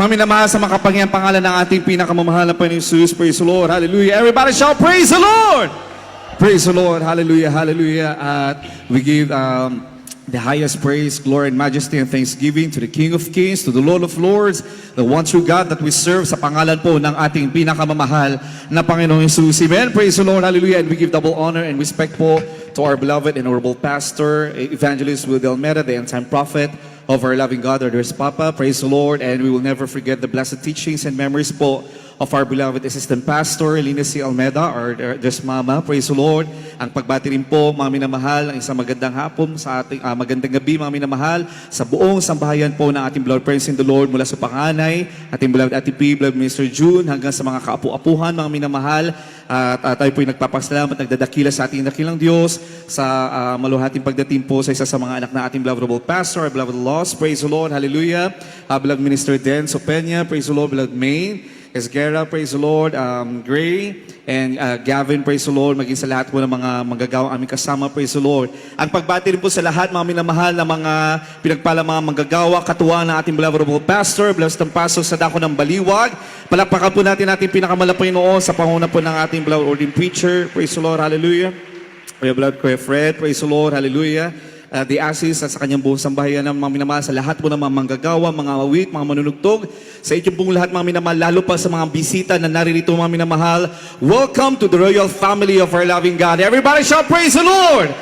Mga minamahal sa makapangyang pangalan ng ating pinakamamahal na Panginoon Jesus. Praise the Lord. Hallelujah. Everybody shout, praise the Lord! Praise the Lord. Hallelujah. Hallelujah. At we give the highest praise, glory, and majesty and thanksgiving to the King of Kings, to the Lord of Lords, the one true God that we serve sa pangalan po ng ating pinakamamahal na Panginoong Jesus. Amen. Praise the Lord. Hallelujah. And we give double honor and respect po to our beloved and honorable pastor, Evangelist Will Almeida, the end-time prophet of our loving God, our dearest Papa. Praise the Lord. And we will never forget the blessed teachings and memories po of our beloved assistant pastor, Lina C. Almeida, our dearest Mama. Praise the Lord. Ang pagbati rin po, mga minamahal, ang isang magandang hapon sa ating magandang gabi, mga minamahal, sa buong sambahayan po ng ating beloved friends in the Lord, mula sa panganay, ating beloved Ate P, beloved Mr. June, hanggang sa mga kaapu-apuhan, mga minamahal. At tayo po'y nagpapasalamat, nagdadakila sa ating dakilang Diyos sa maluhating pagdating po sa isa sa mga anak na ating beloved pastor, our beloved lost. Praise the Lord. Hallelujah. Beloved Minister Den Sopenya. Praise the Lord. Beloved Maine Esguera, praise the Lord, Gray, and Gavin, praise the Lord, maging sa lahat po ng mga manggagawang aming kasama, praise the Lord. Ang pagbati rin po sa lahat, mga minamahal na mga pinagpala mga manggagawa, katuwa ng ating beloved pastor, blessed ang pastor sa dako ng Baliwag. Palakpakan po natin ating pinakamalapay noon sa panguna po ng ating beloved ordained preacher, praise the Lord, hallelujah. Kuya beloved Kuya Fred, praise the Lord, hallelujah. The assist sa kanyang buong sambahayan ng mga minamahal, sa lahat po ng mga manggagawa, mga awit, mga manunugtog, sa inyong pong lahat mga minamahal, lalo pa sa mga bisita na naririto mga minamahal. Welcome to the royal family of our loving God. Everybody shout, praise the Lord!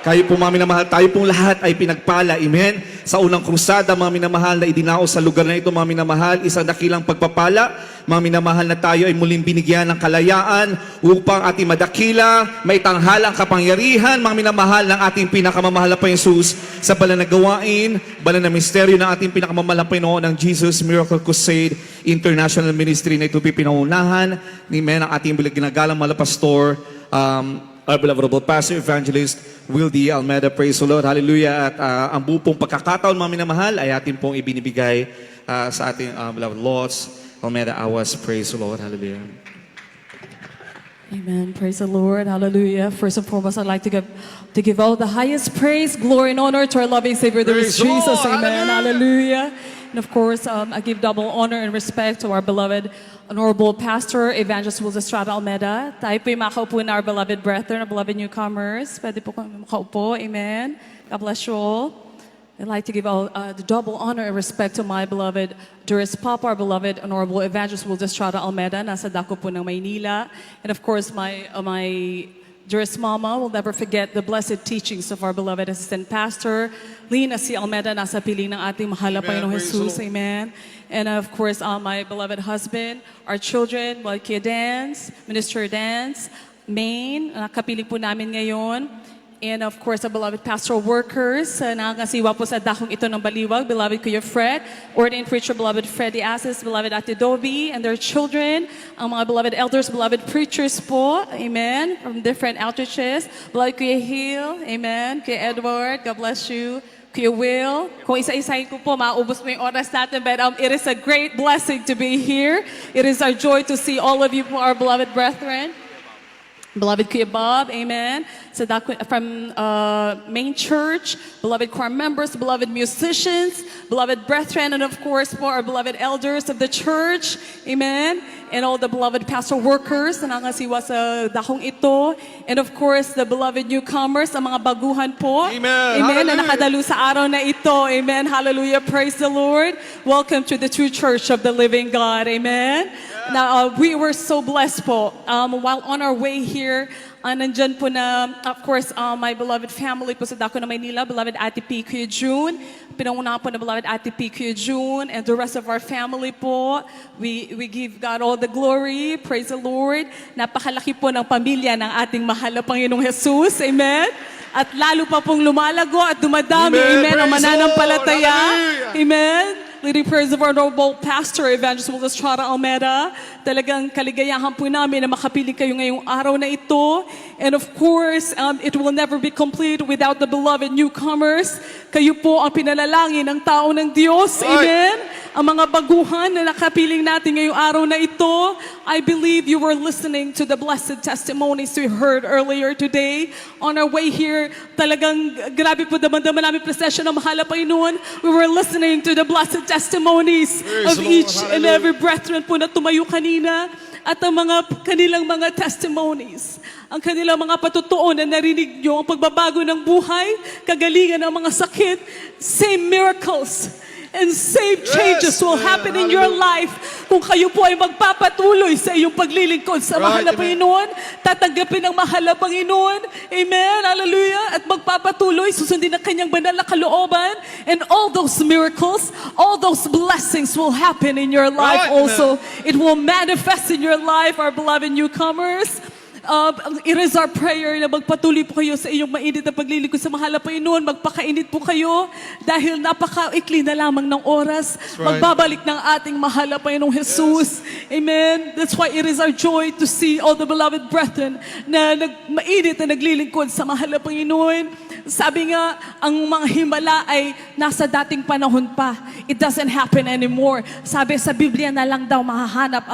Kayo po mga minamahal, tayo pong lahat ay pinagpala, amen? Sa unang krusada mga minamahal na idinao sa lugar na ito mga minamahal, isang dakilang pagpapala, mga minamahal na tayo ay muling binigyan ng kalayaan upang ating madakila, maitanghalang kapangyarihan, mga minamahal ng ating pinakamamahal na Jesus sa banal na gawain, banal na misteryo ng ating pinakamamahal na Panginoon ng Jesus Miracle Crusade International Ministry na ito pinaunahan ni ng ating ginagalang malapastor, our beloved Pastor Evangelist Will D. Almeida, praise the Lord, hallelujah. At ang buong pong pagkakataon mga minamahal ay atin pong ibinibigay sa ating beloved Lords Almeida Awas, praise the Lord, hallelujah. Amen. Praise the Lord. Hallelujah. First and foremost, I'd like to give all the highest praise, glory, and honor to our loving Savior, there is Jesus. Amen. Hallelujah. And of course, I give double honor and respect to our beloved honorable pastor, Evangelist Will Estrada Almeida. Tayo po'y makaupo na our beloved brethren, our beloved newcomers. Pwede po kami makaupo. Amen. God bless you all. I'd like to give all the double honor and respect to my beloved dearest Papa, our beloved honorable Evangelist Will Estrada Almeida, nasa dako po ng Maynila. And of course, my dearest Mama will never forget the blessed teachings of our beloved assistant pastor, Lina C. Almeida, nasa piling ng ating mahal na Panginoong Jesus. Amen. And of course, my beloved husband, our children, Kuya Dance, Minister Dance, Maine, nakapiling po namin ngayon. And of course, our beloved pastoral workers, nakakasiwa po sa dakong ito ng Baliwag, beloved Kuya Fred, ordained preacher, beloved Freddy Assis, beloved Ate Dobby, and their children, ang mga beloved elders, beloved preachers po, amen, from different outreaches, beloved Kuya Hill, amen, Kuya Edward, God bless you, Kuya Will. Kung isa-isahin ko po, maubos mo yung oras natin, but it is a great blessing to be here. It is our joy to see all of you, our beloved brethren. Beloved Kuya Bob, amen. So that from main church, beloved choir members, beloved musicians, beloved brethren, and of course for our beloved elders of the church, amen. And all the beloved pastoral workers na nangasiwa sa dakong ito. And of course, the beloved newcomers, ang mga baguhan po. Amen. Amen. Na nakadalu sa araw na ito. Amen. Hallelujah. Praise the Lord. Welcome to the true church of the living God. Amen. Now, we were so blessed po. While on our way here, nandyan po na, of course, my beloved family po sa Dako na Maynila, beloved Ate P. Kuya June, pinangunahan po na beloved Ate P. Kuya June, and the rest of our family po. We give God all the glory. Praise the Lord. Napakalaki po ng pamilya ng ating mahal na Panginoong Jesus. Amen. At lalo pa pong lumalago at dumadami. Amen. Ang mananampalataya. Amen. Leading praise of our noble pastor, Evangelist Will Estrada Almeida. Talagang kaligayahan po namin na makapiling kayo ngayong araw na ito. And of course, it will never be complete without the beloved newcomers. Kayo po ang pinalalangin ng tao ng Diyos. Amen. Ang mga baguhan na nakapiling natin ngayong araw na ito, I believe you were listening to the blessed testimonies we heard earlier today. On our way here, talagang grabe po daman-daman namin procession ng mahal na Panginoon. We were listening to the blessed testimonies Praise of the Lord. each and Hallelujah. every brethren po na tumayo kanina at ang kanilang mga testimonies. Ang kanilang mga patutuon na narinig nyo, ang pagbabago ng buhay, kagalingan ng mga sakit, same miracles and same changes will happen in your life kung kayo po ay magpapatuloy sa iyong paglilingkod sa mahal na Amen. Panginoon, tatanggapin ng mahal na Panginoon, amen, hallelujah, at magpapatuloy, susundin ang kanyang banal na kalooban, and all those miracles, all those blessings will happen in your life Right, amen. also. It will manifest in your life, our beloved newcomers. It is our prayer na magpatuloy po kayo sa inyong mainit na paglilingkod sa mahal na Panginoon. Magpakainit po kayo dahil napakaikli na lamang ng oras. right. Magbabalik ng ating mahal na Panginoong Jesus. Amen. That's why it is our joy to see all the beloved brethren na mainit na naglilingkod sa mahal na Panginoon. Sabi nga, ang mga himala ay nasa dating panahon pa. It doesn't happen anymore. Sabi sa Biblia na lang daw mahahanap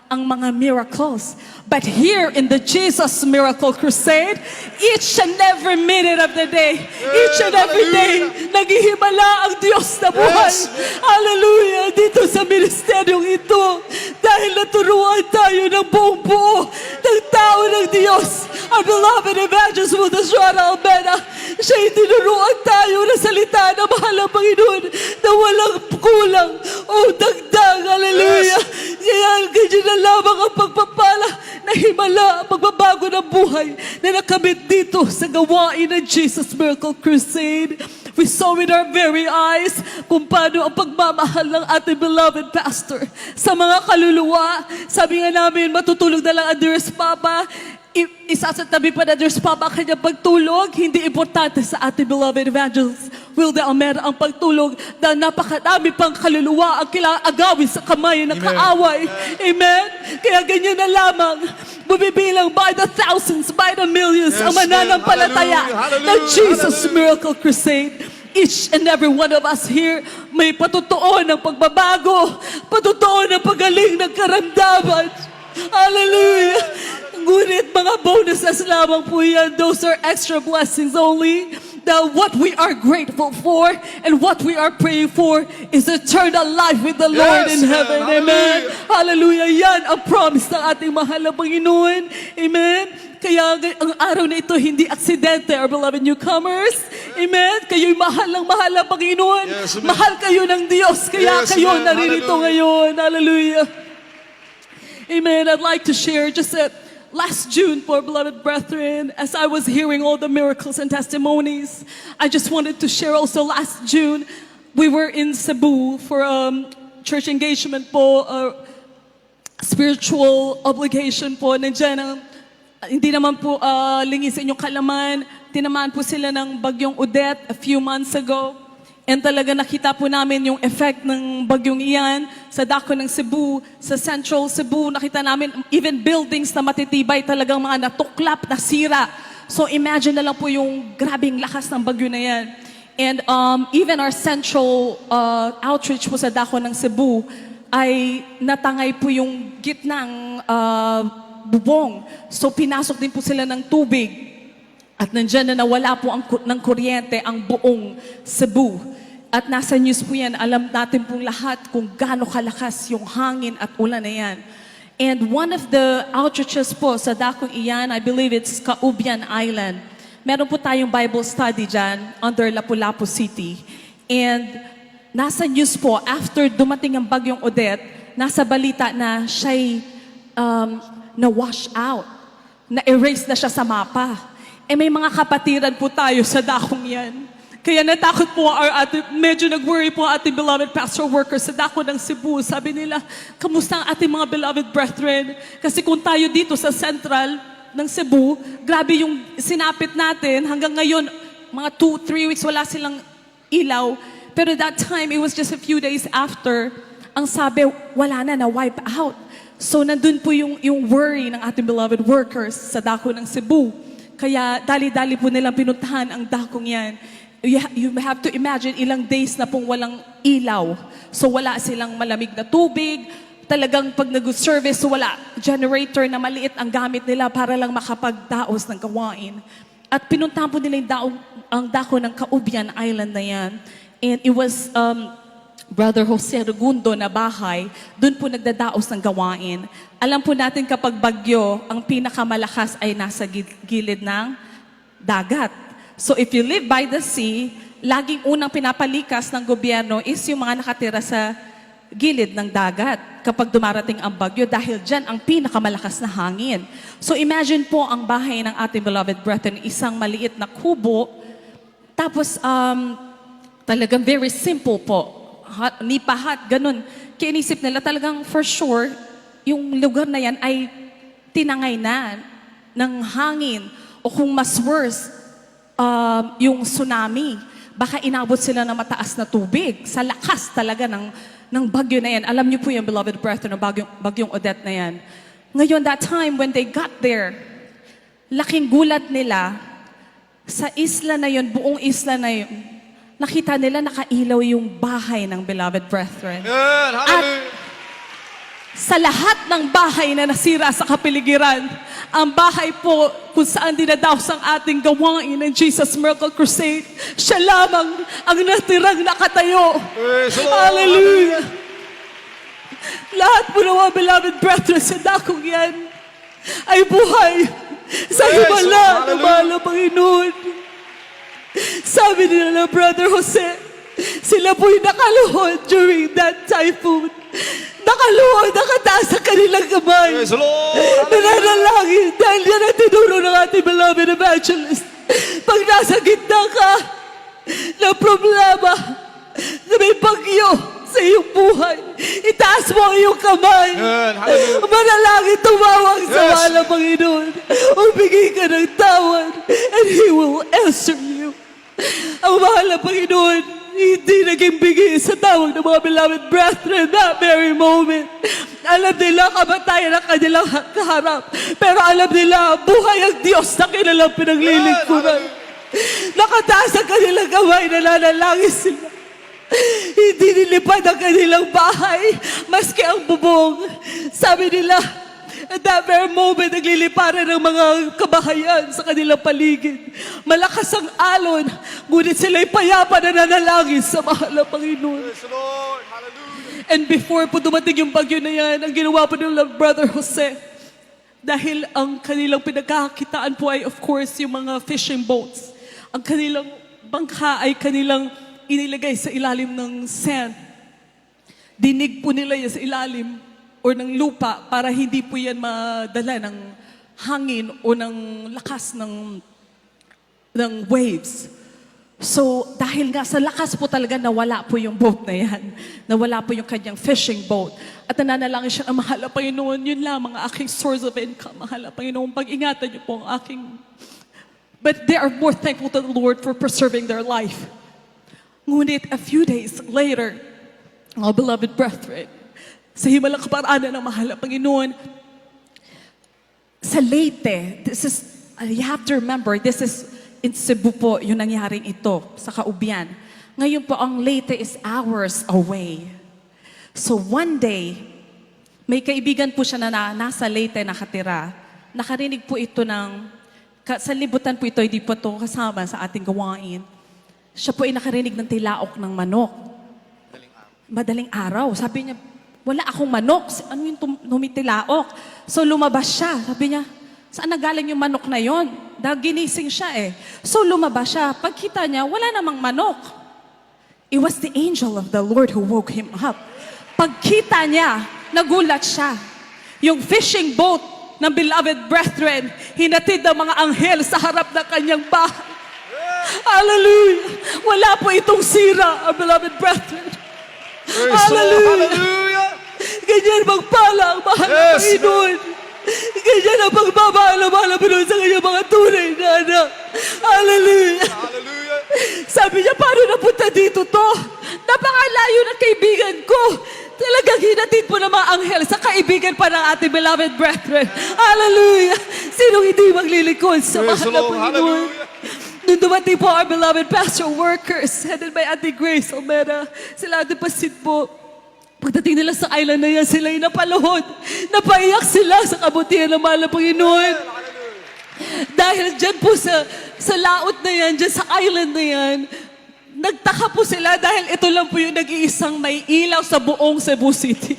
ang mga miracles. But here in the Jesus Miracle Crusade, each and every minute of the day, each and every day, naghihimala ang Diyos na buhay. Yes. Hallelujah! Dito sa ministeryong ito, dahil naturuan tayo ng buong buo ng tao ng Diyos. Our beloved evangelist Moses Joana Almena, siya'y tinuruan tayo na salita na mahal ang Panginoon na walang kulang o dagdag. Hallelujah! Kaya ganyan na lamang ang pagpapala na himala, pagbabago ng buhay na nakamit dito sa gawain ng Jesus Miracle Crusade. We saw with our very eyes kung paano ang pagmamahal ng ating beloved pastor sa mga kaluluwa. Sabi nga namin, matutulog na lang ang Dearest Papa. Isasatabi pa na Dearest Papa ang kanyang pagtulog. Hindi importante sa ating beloved evangelist Wilde Almera ang pagtulog dahil napakadami pang kaluluwa ang kailangang agawin sa kamay ng kaaway. Amen? Kaya ganyan na lamang. Bumibilang by the thousands, by the millions, Yes, ang mananampalataya Hallelujah, ng Jesus hallelujah. Miracle Crusade. Each and every one of us here may patutuon ng pagbabago, patutuon ng pagaling ng karamdaman. Hallelujah! Ngunit mga bonuses lamang po yan. Those are extra blessings only. That what we are grateful for and what we are praying for is eternal life with the Lord in heaven. Amen. Hallelujah. Yan ang promise ng ating mahal na Panginoon. Amen. Kaya ang araw na ito hindi aksidente, our beloved newcomers. Amen. Kayo'y mahal ng Panginoon. Yes, amen. Mahal kayo ng Diyos. Kaya Yes, kayo amen. naririto Hallelujah. ngayon. Hallelujah. Amen. I'd like to share just that last June, for beloved brethren, as I was hearing all the miracles and testimonies, I just wanted to share also last June, we were in Cebu for church engagement po, spiritual obligation po. Nandiyan ang, hindi naman po lingis sa inyong kalaman, tinamaan po sila ng bagyong Odette a few months ago. And talaga nakita po namin yung effect ng bagyong iyan sa dako ng Cebu, sa Central Cebu. Nakita namin even buildings na matitibay talagang mga natuklap, nasira. So imagine na lang po yung grabing lakas ng bagyo na yan. And even our central outreach po sa dako ng Cebu ay natangay po yung gitnang bubong. So pinasok din po sila ng tubig. At nandyan na nawala po ng kuryente ang buong Cebu. At nasa news po yan, alam natin pong lahat kung gaano kalakas yung hangin at ulan na yan. And one of the outreaches po sa dakong iyan, I believe it's Kaubian Island. Meron po tayong Bible study dyan under Lapu-Lapu City. And nasa news po, after dumating ang bagyong Odette, nasa balita na siya'y na-wash out. Na-erase na siya sa mapa. Eh may mga kapatiran po tayo sa dakong yan. Kaya natakot po medyo nag-worry po ang ating beloved pastor workers sa dako ng Cebu. Sabi nila, kamusta ang ating mga beloved brethren? Kasi kung tayo dito sa central ng Cebu, grabe yung sinapit natin. Hanggang ngayon, mga 2-3 weeks wala silang ilaw. Pero that time, it was just a few days after, ang sabi, wala na, na-wipe out. So nandun po yung worry ng ating beloved workers sa dako ng Cebu. Kaya dali-dali po nilang pinuntahan ang dakong yan. You have to imagine ilang days na pong walang ilaw. So wala silang malamig na tubig. Talagang pag nag-service, wala generator na maliit ang gamit nila para lang makapagdaos ng gawain. At pinuntahan po nila ang dako ng Kaubian Island na yan. And it was Brother Jose Segundo na bahay, doon po nagdadaos ng gawain. Alam po natin kapag bagyo, ang pinakamalakas ay nasa gilid ng dagat. So if you live by the sea, laging unang pinapalikas ng gobyerno is yung mga nakatira sa gilid ng dagat kapag dumarating ang bagyo dahil dyan ang pinakamalakas na hangin. So imagine po ang bahay ng ating beloved brethren, isang maliit na kubo, tapos talagang very simple po. Nipahat, ganun. Kaya inisip nila talagang for sure, yung lugar na yan ay tinangay na ng hangin o kung mas worse, yung tsunami. Baka inabot sila ng mataas na tubig sa lakas talaga ng bagyo na yan. Alam niyo po yung beloved brethren, bagyong Odette na yan. Ngayon, that time when they got there, laking gulat nila sa isla na yun, buong isla na yun, nakita nila nakailaw yung bahay ng beloved brethren. Amen. Hallelujah. Sa lahat ng bahay na nasira sa kapiligiran, ang bahay po kung saan dinadaos ang ating gawain ng Jesus Miracle Crusade, siya lamang ang natirang nakatayo. Praise the Lord. Hallelujah. Lahat po ng mga beloved brethren sa dakong yan ay buhay sa Praise himala the ng Lord. mahal na Panginoon. Sabi nila na Brother Jose, sila po'y nakaluhod during that typhoon. Nakaluhod, nakataas sa kanilang kamay. Praise the Lord. Nananalangin dahil yan ang tinuro ng ating beloved evangelist. Pag nasa gitna ka ng problema na may bagyo sa iyong buhay, itaas mo ang iyong kamay. Amen. Hallelujah. Manalangin, tumawag sa Yes. mahal na Panginoon. Umbigay ka ng tawad and He will answer you. Ang mahal na Panginoon, hindi naging bigay sa tawag ng mga beloved brethren that very moment. Alam nila kamatayan ang kanilang kaharap. Pero alam nila, buhay ang Diyos na kanilang pinaglilingkuran. Nakataas ang kanilang kamay, nananalangin sila. Hindi nilipad ang kanilang bahay, maski ang bubong. Sabi nila, at that very moment, nagliliparan ng mga kabahayan sa kanilang paligid. Malakas ang alon, ngunit sila'y payapa na nanalangin sa mahal na Panginoon. Praise the Lord. Hallelujah. And before po dumating yung bagyo na yan, ang ginawa po ng Brother Jose, dahil ang kanilang pinagkakakitaan po ay of course yung mga fishing boats. Ang kanilang bangka ay kanilang inilagay sa ilalim ng sand. Dinig po nila yan sa ilalim o ng lupa para hindi po yan madala ng hangin o ng lakas ng waves. So, dahil nga sa lakas po talaga nawala po yung boat na yan. Nawala po yung kanyang fishing boat. At nananalangin siya, mahal na Panginoon, yun lamang ang aking source of income. Mahal na Panginoon, pag-ingatan niyo po ang aking... But they are more thankful to the Lord for preserving their life. Ngunit a few days later, mga beloved brethren, sa himalang kaparaanan ng mahal na Panginoon, sa Leyte, this is, you have to remember, this is in Cebu po yung nangyaring ito, sa Kaubian. Ngayon po, ang Leyte is hours away. So one day, may kaibigan po siya na nasa Leyte nakatira. Nakarinig po ito sa libutan po ito, hindi po ito kasama sa ating gawain. Siya po ay nakarinig ng tilaok ng manok. Madaling araw. Sabi niya, wala akong manok. Ano yung tumitilaok? So lumabas siya. Sabi niya, saan nagaling yung manok na yon? Dahil ginising siya eh. So lumabas siya. Pagkita niya, wala namang manok. It was the angel of the Lord who woke him up. Pagkita niya, nagulat siya. Yung fishing boat ng beloved brethren, hinatid ng mga anghel sa harap ng kanyang bahay. Hallelujah! Wala po itong sira, our beloved brethren. Praise the Lord. Hallelujah. Ganyan magpala ang mahal na Yes, Panginoon. Ganyan ang pagmamahal ng mahal na Panginoon sa kanyang mga tunay na anak. Hallelujah! Hallelujah. Sabi niya, paano napunta dito to? Napakalayo ng kaibigan ko. Talagang hinatid po ng mga anghel sa kaibigan pa ng ating beloved brethren. Hallelujah! Sinong hindi maglilingkod sa Praise mahal the na Lord. Panginoon? Hallelujah. Nung dumating po our beloved pastor workers, headed by Ate Grace Omera, sila Ate Pasit po, pagdating nila sa island na yan, sila yung napaluhod. Napaiyak sila sa kabutihan ng mahal na Panginoon. Dahil dyan po sa laot na yan, dyan sa island na yan, Nagtaka po sila dahil ito lang po yung nag-iisang may ilaw sa buong Cebu City.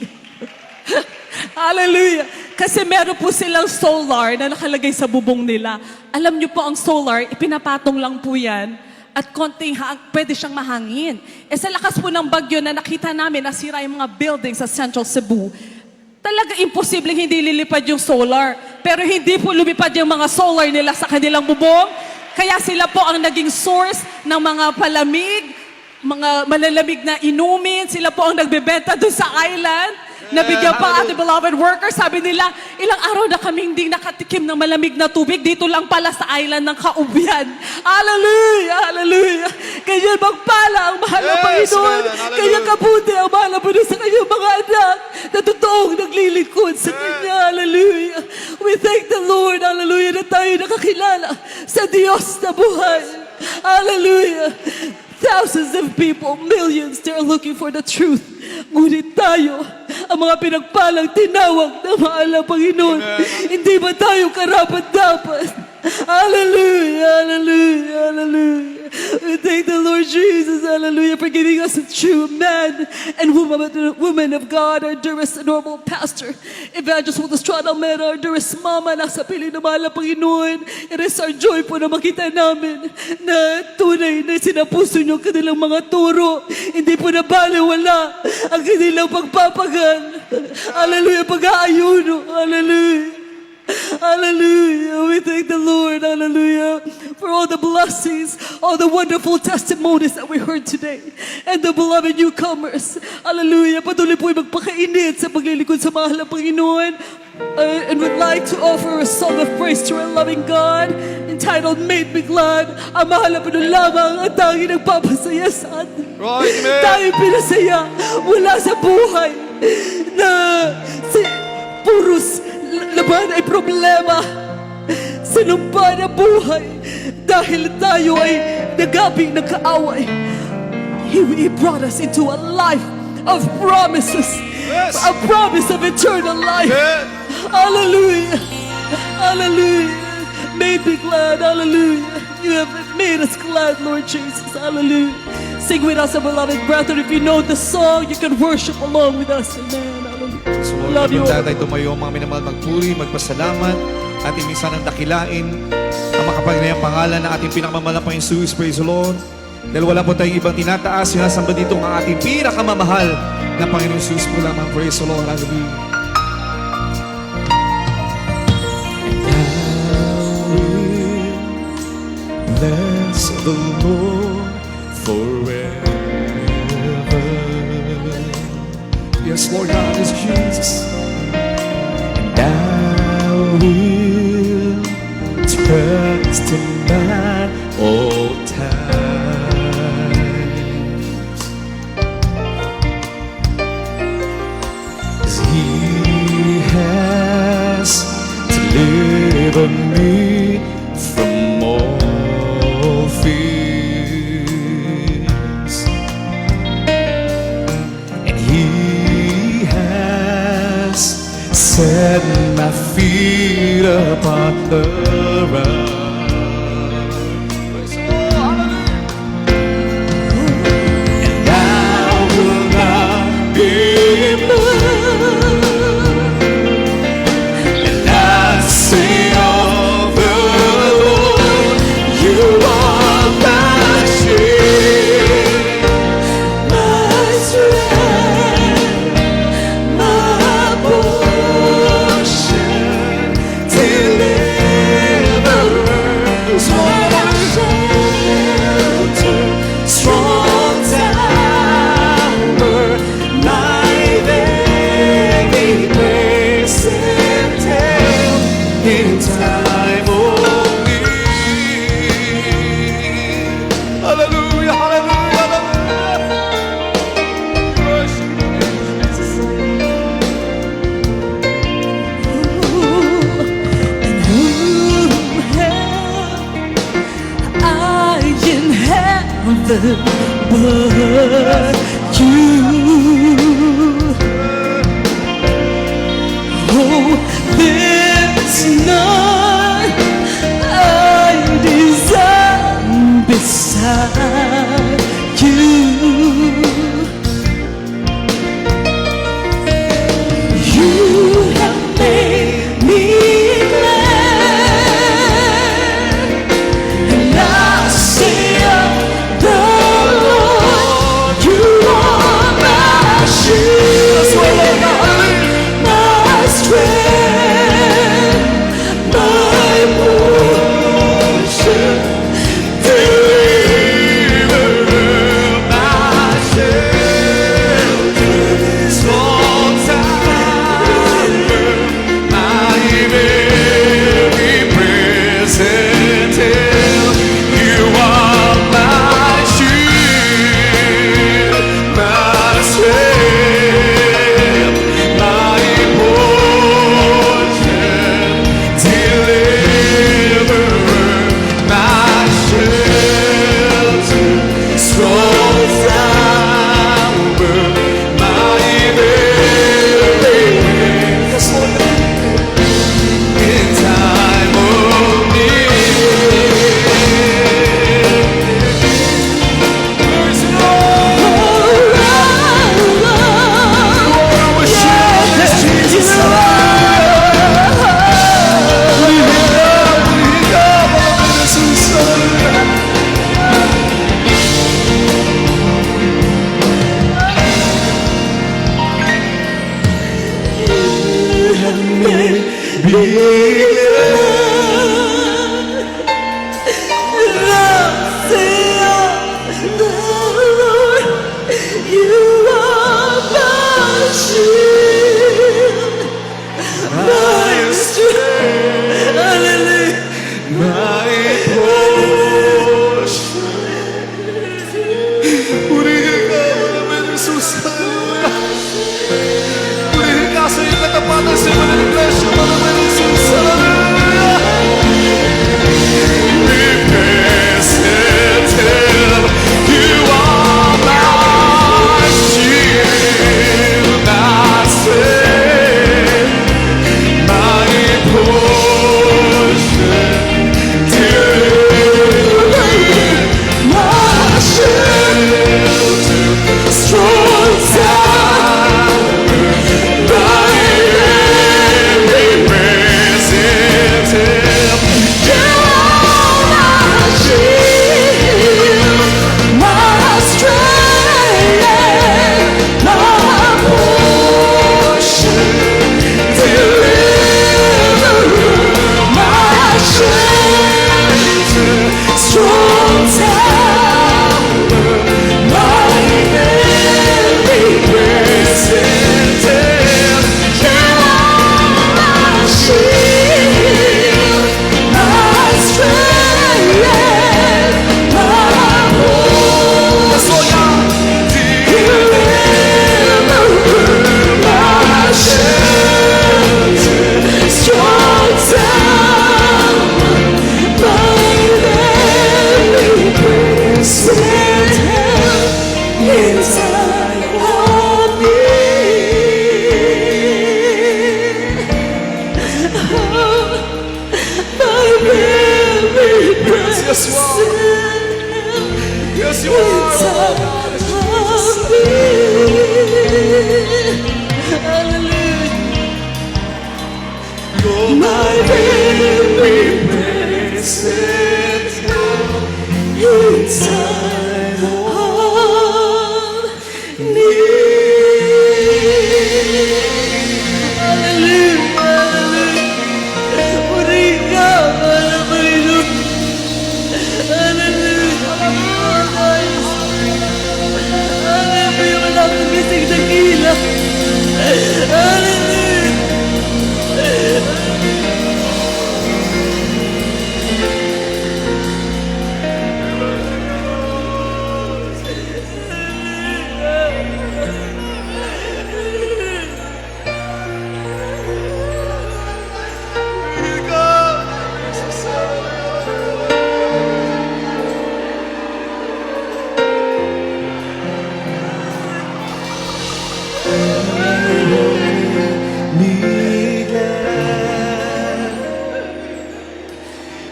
Hallelujah. Kasi meron po silang solar na nakalagay sa bubong nila. Alam niyo po ang solar, ipinapatong lang po yan at konting pwede siyang mahangin. E sa lakas po ng bagyo na nakita namin, nasira yung mga buildings sa Central Cebu, talaga imposibleng hindi lilipad yung solar. Pero hindi po lumipad yung mga solar nila sa kanilang bubong. Kaya sila po ang naging source ng mga palamig, mga malalamig na inumin. Sila po ang nagbebenta doon sa island. Nabigyan pa ating beloved workers. Sabi nila, ilang araw na kami hindi nakatikim ng malamig na tubig. Dito lang pala sa island ng Kaubian. Hallelujah! Hallelujah! Kanya magpala ang mahal na Panginoon. Kanya kabuti ang mahal na Panginoon sa kanyang mga anak na totoong naglilingkod sa Kanya. Hallelujah! We thank the Lord. Hallelujah! Na tayo nakakilala sa Diyos na buhay. Hallelujah! Thousands of people, millions, they're looking for the truth. Ngunit tayo, ang mga pinagpalang tinawag ng mahal na Panginoon, hindi ba tayo karapat-dapat? Hallelujah, hallelujah, hallelujah. We thank the Lord Jesus, hallelujah, for giving us a true man and woman of God, our dearest and normal pastor, Evangelist Estrada Almera, our dearest mama, nasa piling ng mahal na Panginoon. It is our joy po na makita namin na tunay na sinapuso niyo ang kanilang mga turo. Hindi po nabaliwala ang kanilang pagpapagal. Hallelujah, pag-aayuno. Hallelujah. Hallelujah. We thank the Lord, hallelujah, for all the blessings, all the wonderful testimonies that we heard today. And the beloved newcomers, hallelujah, patuloy po yung magpakainit sa paglilingkod sa mahal na Panginoon. And would like to offer a song of praise to our loving God entitled Made Me Glad. Ang mahal na Panginoon lamang ang tanging nagpapasaya sa atin. Right, amen. Tanging pinasaya mula sa buhay na puros laban ay problema, sinumpa na buhay dahil tayo ay nagabing ng kaaway. He brought us into a life of promises, Yes. a promise of eternal life. Yeah. Hallelujah, hallelujah. Made me glad, hallelujah. You have made us glad, Lord Jesus, hallelujah. Sing with us, beloved brethren. If you know the song, you can worship along with us, amen, hallelujah. So Lord, Love you all. tatay tumayo ang mga minamahal magpuri, magpasalamat, at imisan ang dakilain ang makapagnayang pangalan ng ating pinakamamahal na Jesus. Praise the Lord. Dahil wala po tayong ibang tinataas, sinasamba dito ang ating pinakamamahal na Panginoon Jesus po lamang. Praise the Lord. Hallelujah. Bless the Lord forever. Yes, Lord God, is Jesus. And I will trust in my all times, 'cause He has delivered me from all fears, and He has set my feet upon the rock. And I will not be moved, and I sing of the Lord. You are my shield, my strength, my portion, deliverance, my shelter, strong tower, my very present help in time of need. Hallelujah, hallelujah, hallelujah. And whom have I in heaven but you? Oh, there's none I desire beside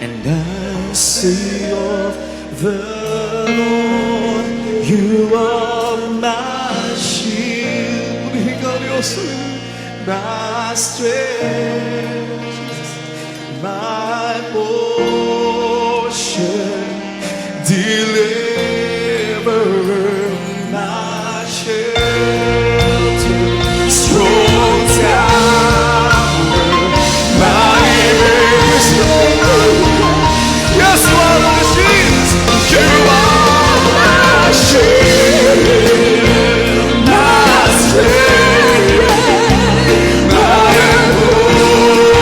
And I say of the Lord, you are my shield, my strength, my portion, deliverer, my shelter, strong tower, my refuge. Yes, you are the shield. You are my shield, my strength, my portion.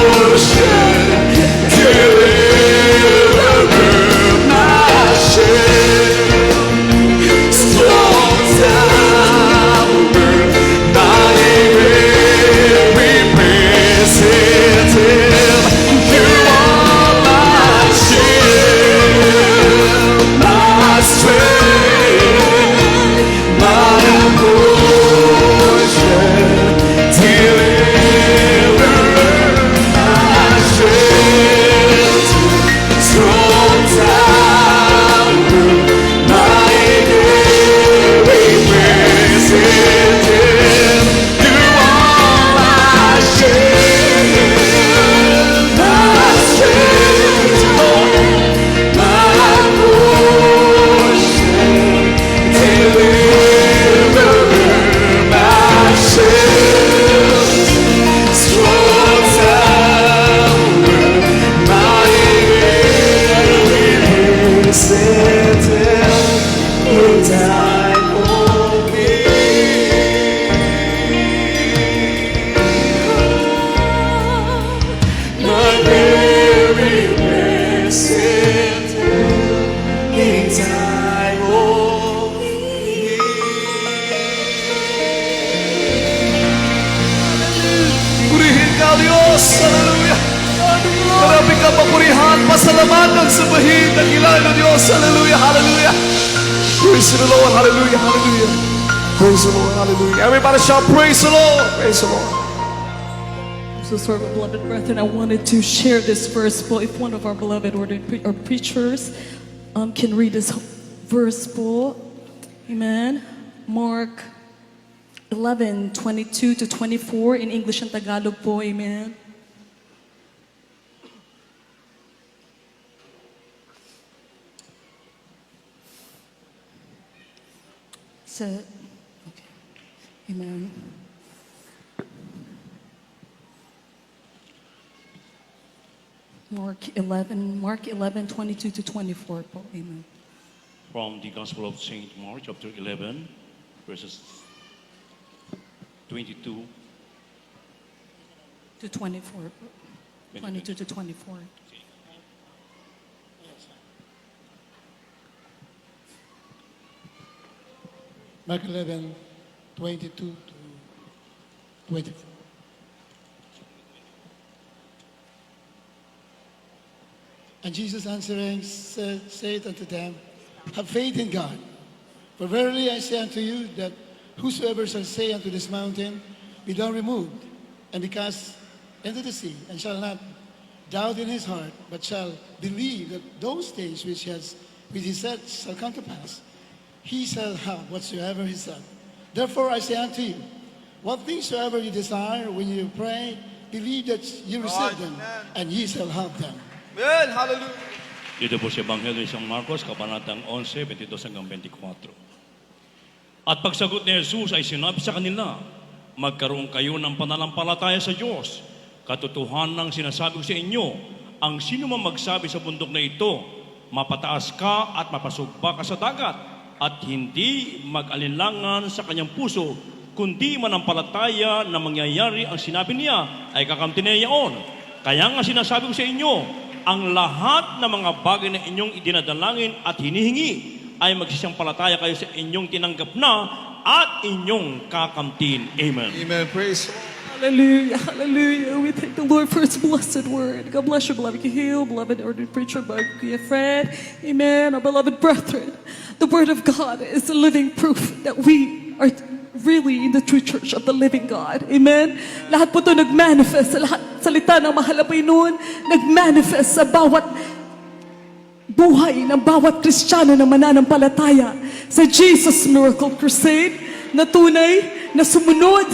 Diyos. Hallelujah. Marami kang papurihan, pasalamatan, sambahin, dakilan ng Diyos. Hallelujah, hallelujah. Praise the Lord, hallelujah, hallelujah. Praise the Lord, hallelujah. Everybody shout, praise the Lord, praise the Lord. So sorry, beloved brethren, I wanted to share this verse, but if one of our beloved or preachers can read this verse po. Amen. Mark 11:22 to 24 in English and Tagalog po. Amen. So, okay. Amen. Mark 11:22 to 24 po. Amen. From the Gospel of St. Mark, chapter 11, verses 22. To 24 po. 22 to 24. Mark 11, 22 to 24. And Jesus answering said unto them, have faith in God. For verily I say unto you that whosoever shall say unto this mountain, be thou removed, and be cast into the sea, and shall not doubt in his heart, but shall believe that those things which he said shall come to pass, he shall have whatsoever he said. Therefore I say unto you, what things soever you desire when you pray, believe that you receive them, and ye shall have them. Amen, hallelujah. Dito po sa Ebanghelyo ni San Marcos, Kabanatang 11, 22 hanggang 24. At pagsagot ni Jesus ay sinabi sa kanila, magkaroon kayo ng pananampalataya sa Diyos. Katotohanan ng sinasabi ko sa inyo, ang sino man magsabi sa bundok na ito, mapataas ka at mapasugpa ka sa dagat, at hindi mag-alinlangan sa kanyang puso, kundi manampalataya na mangyayari ang sinabi niya, ay kakamtin niya iyon. Kaya nga sinasabi ko sa inyo, ang lahat ng mga bagay na inyong idinadalangin at hinihingi ay magsisampalataya kayo sa inyong tinanggap na at inyong kakamtin. Amen. Amen, praise the Lord. Hallelujah, hallelujah. We thank the Lord for His blessed word. God bless you, beloved Kahil, beloved ordained preacher, beloved Kuya Fred. Amen. Our beloved brethren, the word of God is the living proof that we are really in the true church of the living God. Amen. Lahat po ito nag-manifest sa lahat salita ng mahal na Panginoon, nag-manifest sa bawat buhay ng bawat Kristiyano na mananampalataya sa Jesus Miracle Crusade na tunay na sumunod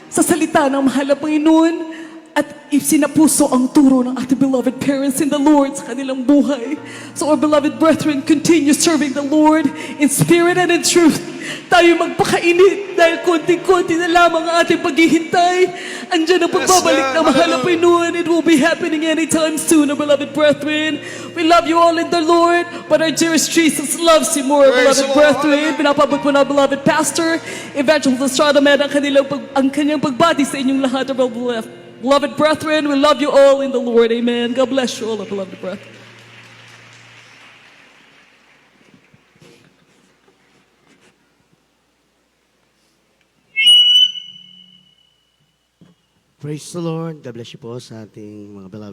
sa salita ng mahal na Panginoon at isinapuso ang turo ng ating beloved parents in the Lord sa kanilang buhay. So our beloved brethren, continue serving the Lord in spirit and in truth. Tayo magpakainit dahil konti-konti na lamang ang ating paghihintay. Andiyan ang pagbabalik ng mahal na Panginoon. It will be happening anytime soon, our beloved brethren. We love you all in the Lord, but our dearest Jesus loves you more, Praise beloved the Lord. brethren. Pinapabot po na beloved pastor, Evangelist Stradamed, ang kanyang pagbati sa inyong lahat, our beloved brethren. We love you all in the Lord. Amen. God bless you all, our beloved brethren. Praise the Lord. God bless you po sa ating mga beloved